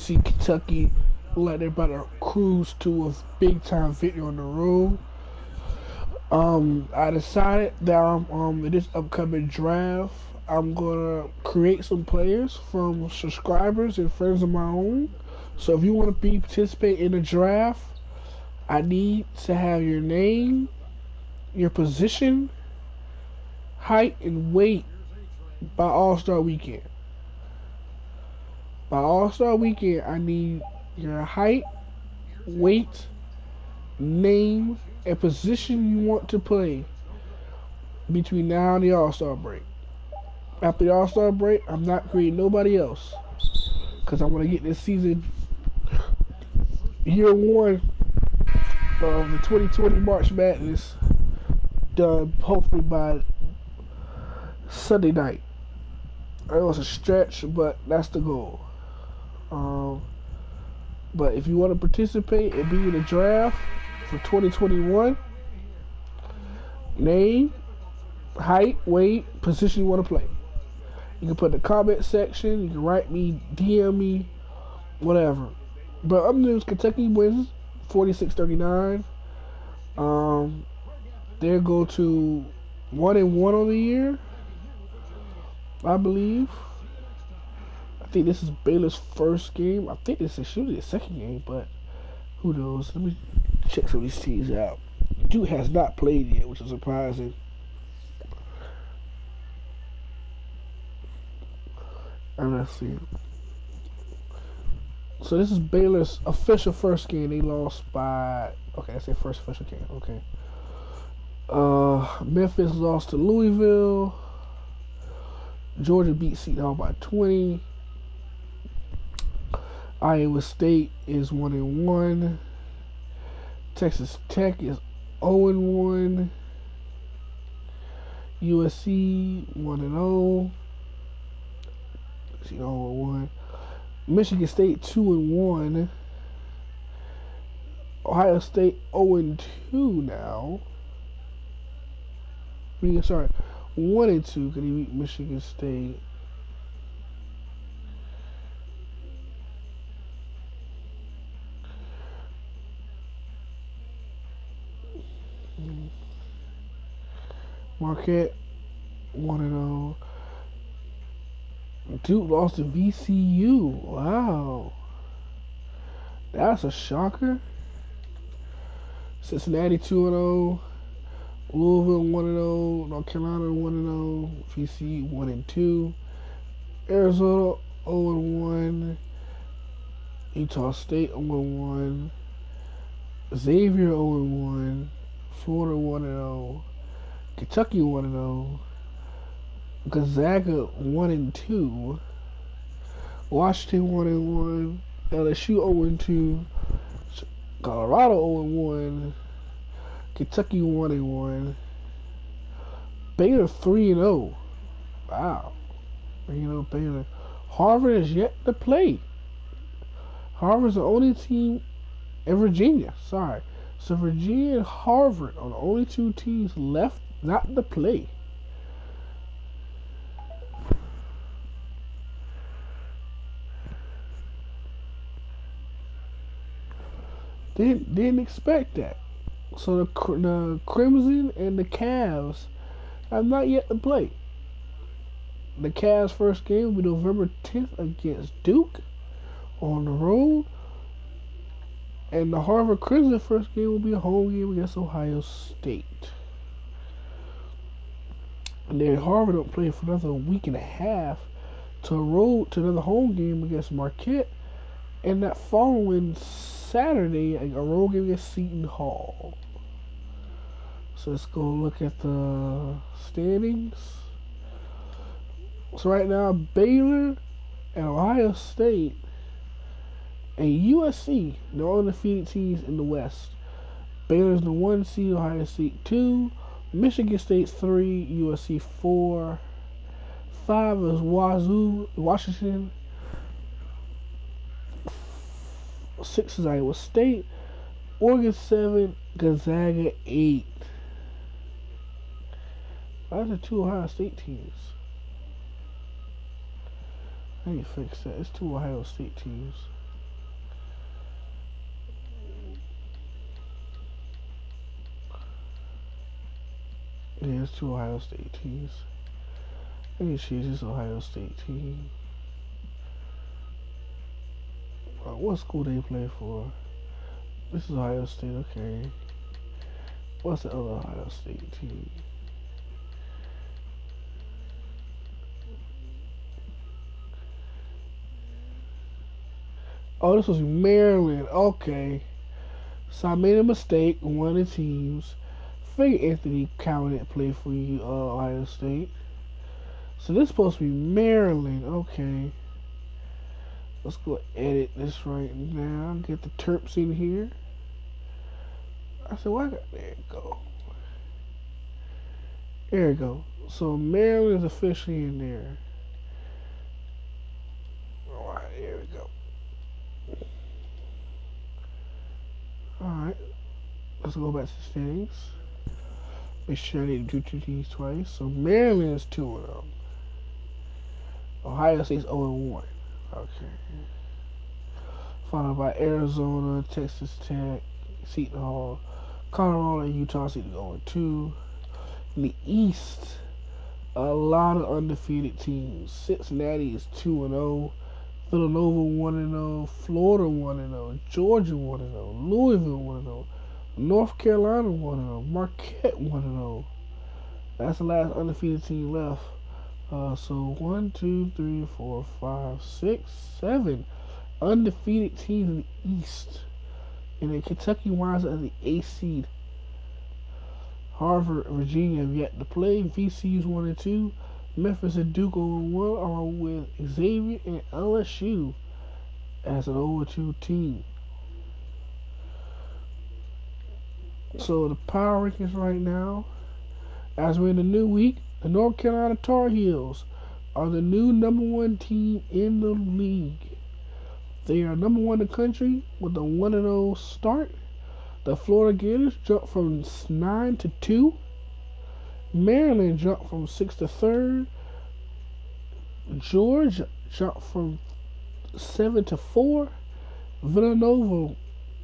[SPEAKER 1] see Kentucky like they're about to cruise to a big time victory on the road. I decided that in this upcoming draft, I'm gonna create some players from subscribers and friends of my own. So if you want to participate in the draft, I need to have your name, your position, height, and weight by All-Star Weekend. By All-Star Weekend, I need your height, weight, name, and position you want to play between now and the All-Star break. After the All-Star break, I'm not creating nobody else because I want to get this season, year one of the 2020 March Madness, done hopefully by Sunday night. I know it's a stretch, but that's the goal. But if you want to participate and be in the draft for 2021, name, height, weight, position you want to play. You can put in the comment section. You can write me, DM me, whatever. But up news, Kentucky wins 46-39. They go to 1-1 on the year, I believe. I think this is Baylor's first game. I think this is surely the second game, but who knows? Let me check some of these teams out. Duke has not played yet, which is surprising. And let's see. So this is Baylor's official first game. They lost by, okay, that's their first official game. Okay. Memphis lost to Louisville. Georgia beat Seton Hall by 20. Iowa State is 1-1. Texas Tech is 0-1. USC 1-0. Seton Hall 1. Michigan State 2-1. Ohio State 0-2 now. Sorry, 1-2 because he beat Michigan State. Marquette 1-0. Duke lost to VCU. Wow. That's a shocker. Cincinnati 2-0. Louisville 1-0. North Carolina 1-0. VCU 1-2. Arizona 0-1. Utah State 0-1. Xavier 0-1. Florida 1-0. Kentucky 1-0. Gonzaga 1-2. Washington 1-1. LSU 0-2. Colorado 0-1. Kentucky 1-1. Baylor 3-0. Wow. 3-0 Baylor. Harvard is yet to play. Harvard's the only team in Virginia. Sorry. So Virginia and Harvard are the only two teams left not to play. Didn't expect that. So the Crimson and the Cavs have not yet to play. The Cavs' first game will be November 10th against Duke on the road. And the Harvard Crimson first game will be a home game against Ohio State. And then Harvard don't play for another week and a half to road to another home game against Marquette. And that following Saturday, a road game against Seton Hall. So let's go look at the standings. So right now, Baylor and Ohio State and USC, they're all undefeated teams in the West. Baylor's the 1 seed, Ohio State 2, Michigan State 3, USC 4, 5 is Washington, 6 is Iowa State, Oregon 7, Gonzaga 8. Why are there 2 Ohio State teams? I need to fix that. It's 2 Ohio State teams. Yeah, it's two Ohio State teams. Let me choose this Ohio State team. What school they play for? This is Ohio State, okay. What's the other Ohio State team? Oh, this was Maryland. Okay. So I made a mistake. One of the teams. Figure Anthony Cowan didn't play for you, Ohio State. So this is supposed to be Maryland. Okay. Let's go edit this right now. Get the Terps in here. I said, well, there you go. There you go. So Maryland is officially in there. Alright, there we go. Alright. Let's go back to the standings. Make sure I need to do two teams twice. So Maryland is 2-0. Ohio State's 0-1. Okay. Followed by Arizona, Texas Tech, Seton Hall, Colorado, and Utah State 0-2. In the East, a lot of undefeated teams. Cincinnati is 2-0. Villanova 1-0. Florida 1-0. Georgia 1-0. Louisville 1-0. North Carolina 1-0. Marquette 1-0. That's the last undefeated team left. So 1, 2, 3, 4, 5, 6, 7 undefeated teams in the East. And then Kentucky winds up as the 8th seed. Harvard, Virginia have yet to play. VCU's 1-2. Memphis and Duke 0-1, along with Xavier and LSU as an 0-2 team. So the power rankings right now, as we're in the new week, the North Carolina Tar Heels are the new #1 team in the league. They are #1 in the country with a 1-0 start. The Florida Gators jumped from 9 to 2. Maryland jumped from 6 to 3rd. Georgia jumped from 7 to 4. Villanova,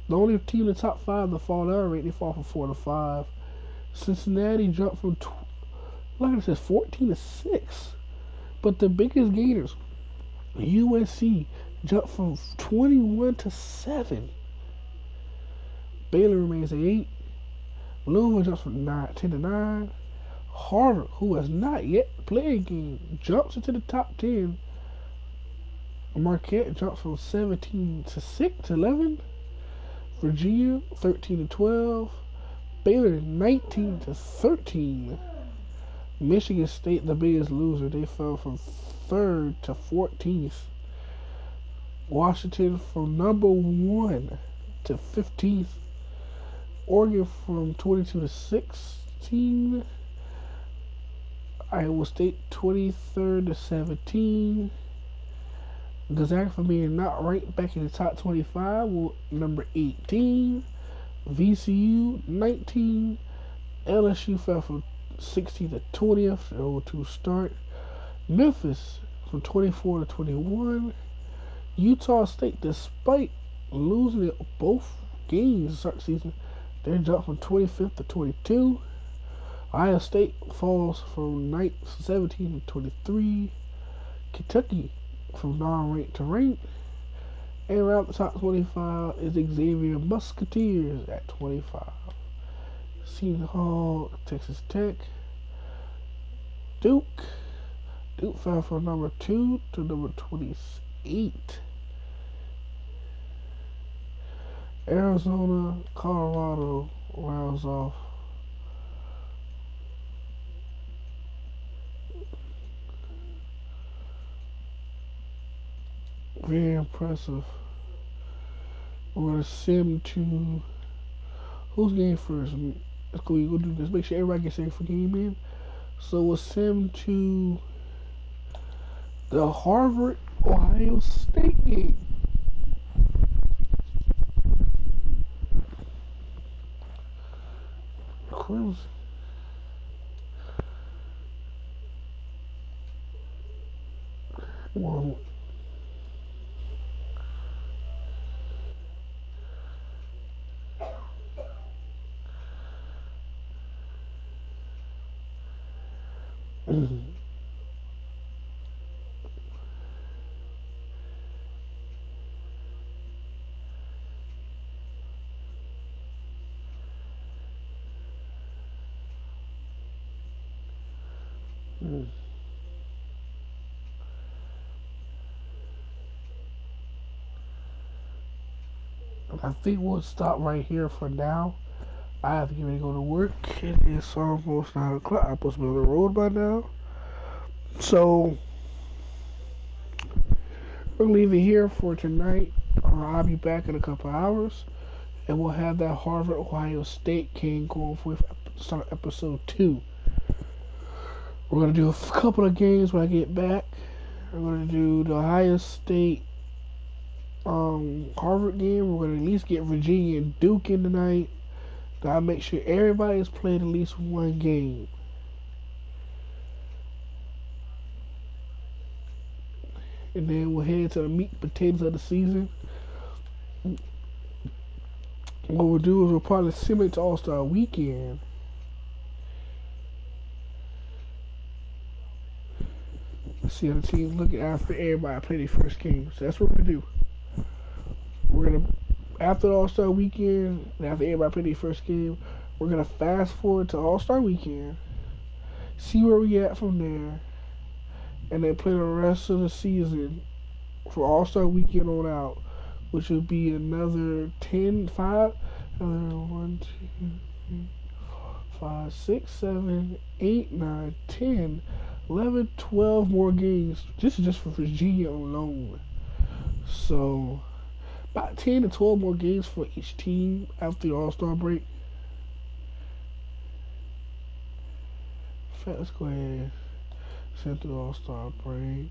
[SPEAKER 1] the only team in the top 5 to fall down rate, they fall from 4 to 5. Cincinnati jumped from, like I said, 14 to 6. But the biggest gainers, USC, jumped from 21 to 7. Baylor remains at 8. Louisville jumps from 10 to 9. Harvard, who has not yet played a game, jumps into the top 10. Marquette jumps from 17 to 6 to 11. Virginia 13 to 12. Baylor 19 to 13. Michigan State, the biggest loser, they fell from 3rd to 14th. Washington from #1 to 15th. Oregon from 22 to 16. Iowa State 23rd to 17. Gonzaga for being not ranked back in the top 25, number 18. VCU 19. LSU fell from 16th to 20th, 0-2 start. Memphis from 24 to 21. Utah State, despite losing both games to start the season, they jumped from 25th to 22. Ohio State falls from 17 to 23. Kentucky from non-ranked to ranked. And around the top 25 is Xavier Musketeers at 25. Seton Hall, Texas Tech. Duke fell from number 2 to number 28. Arizona, Colorado rounds off. Very impressive. We're going to sim to who's game first. Let's go do this. Make sure everybody gets ready for game in. So we'll sim to the Harvard Ohio State game. Crimson. Well, I think we'll stop right here for now. I have to get ready to go to work. It is almost 9 o'clock. I'm supposed to be on the road by now. So, we're leaving here for tonight. I'll be back in a couple hours. And we'll have that Harvard Ohio State game going for start episode 2. We're going to do a couple of games when I get back. We're going to do the Ohio State Harvard game. We're going to at least get Virginia and Duke in tonight. I'll make sure everybody has played at least one game. And then we'll head to the meat and potatoes of the season. What we'll do is we'll probably simulate to All-Star Weekend. See how the teams look after everybody play their first game. So that's what we're going to do. We're going to, after the All-Star Weekend, and after everybody play their first game, we're going to fast forward to All-Star Weekend, see where we at from there, and then play the rest of the season for All-Star Weekend on out, which will be another 10, 5, another 1, 2, 3, 4, 5, 6, 7, 8, 9, 10, 11, 12 more games. This is just for Virginia alone. So, about 10 to 12 more games for each team after the All-Star break. In fact, let's go ahead and send through the All-Star break.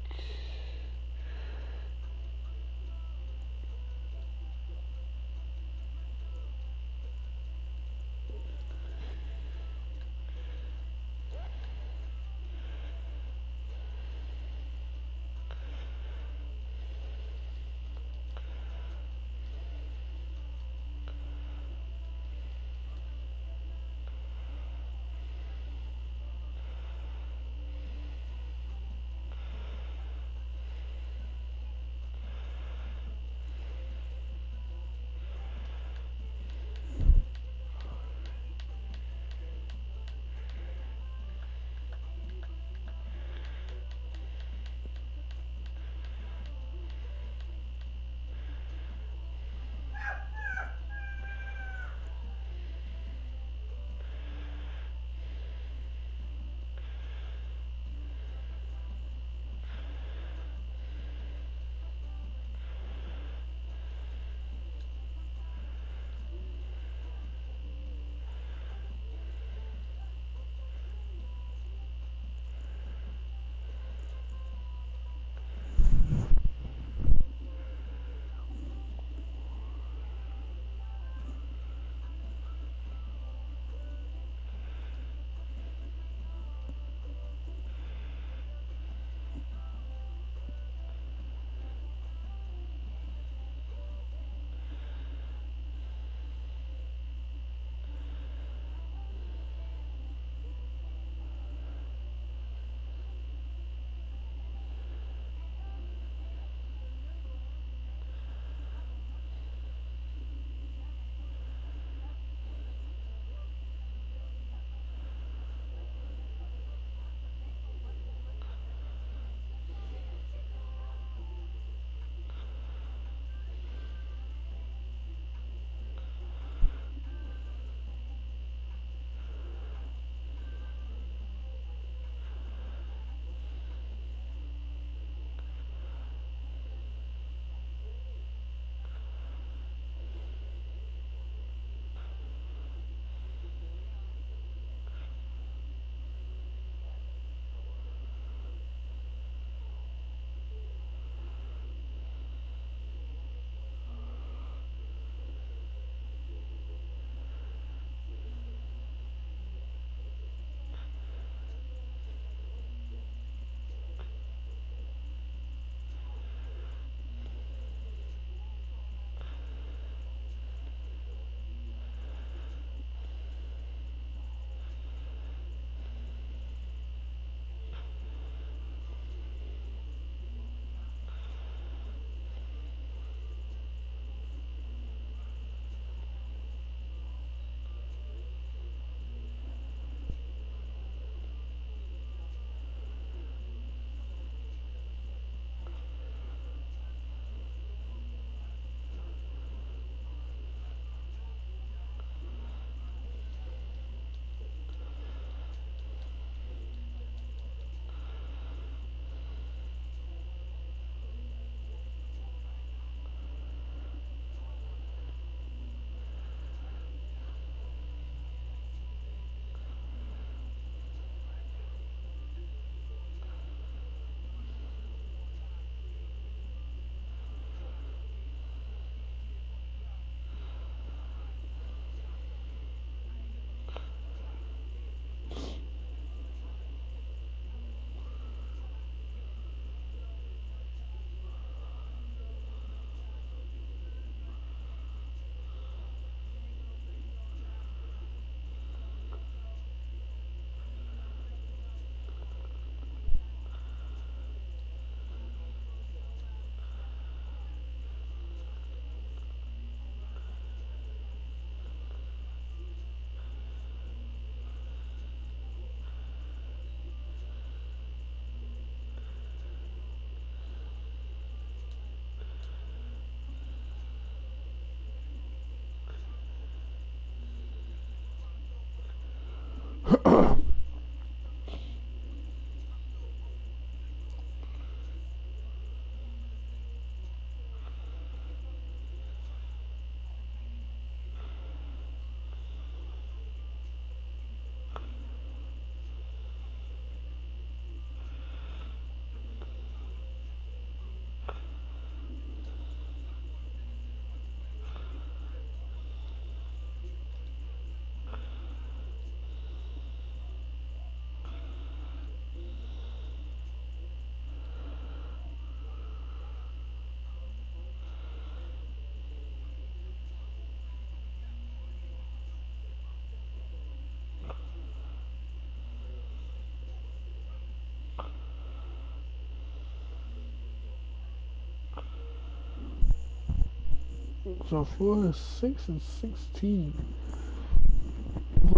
[SPEAKER 1] So 4 is 6 and 16.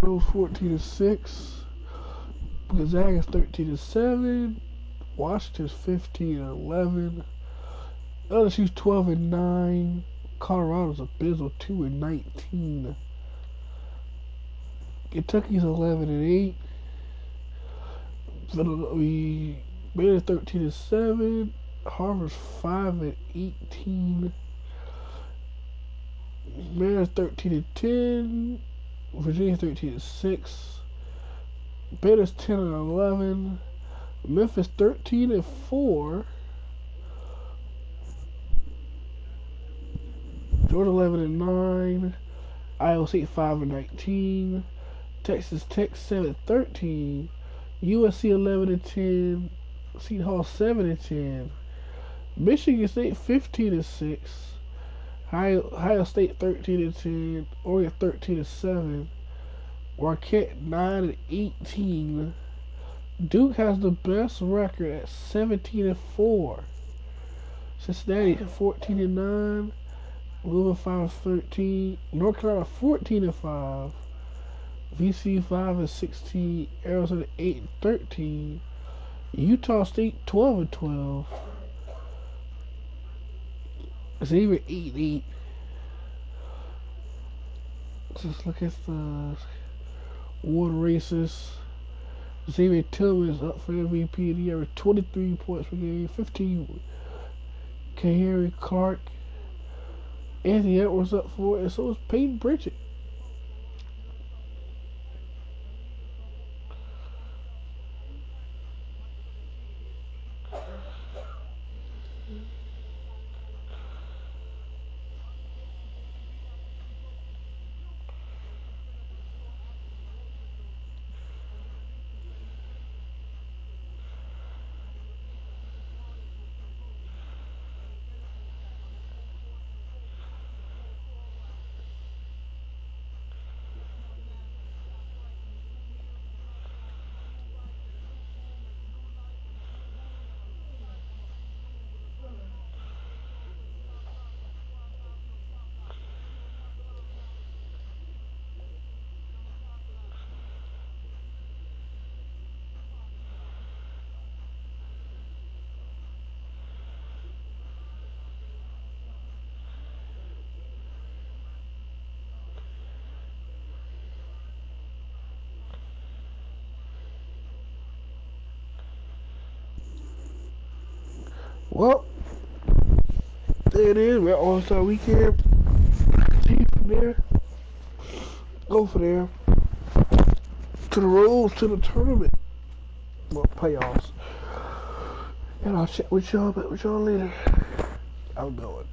[SPEAKER 1] Royals 14 and 6. Gonzaga is 13 and 7. Washington's 15 and 11. LSU's 12 and 9. Colorado's abysmal 2 and 19. Kentucky's 11 and 8. Baylor's 13 and 7. Harvard's 5 and 18. Maryland's 13 and 10. Virginia's 13 and 6. Baylor's 10 and 11. Memphis 13 and 4. Georgia 11 and 9. Iowa State 5 and 19. Texas Tech 7 and 13. USC 11 and 10. Seton Hall 7 and 10. Michigan State 15 and 6. Ohio State 13 and 10. Oregon 13 and 7. Marquette 9 and 18. Duke has the best record at 17 and 4. Cincinnati 14 and 9. Louisville 5 and 13. North Carolina 14 and 5. VCU 5 and 16. Arizona 8 and 13. Utah State 12 and 12. Xavier 8 and 8. Just look at the award races. Xavier Tillman is up for MVP. He averaged 23 points per game. 15. Kahari Clark. Anthony Edwards up for it, and so is Peyton Pritchett. Well, there it is. We're All-Star Weekend. See from there. Go from there to the rules to the tournament. Well, playoffs. And I'll chat with y'all later. I'm going.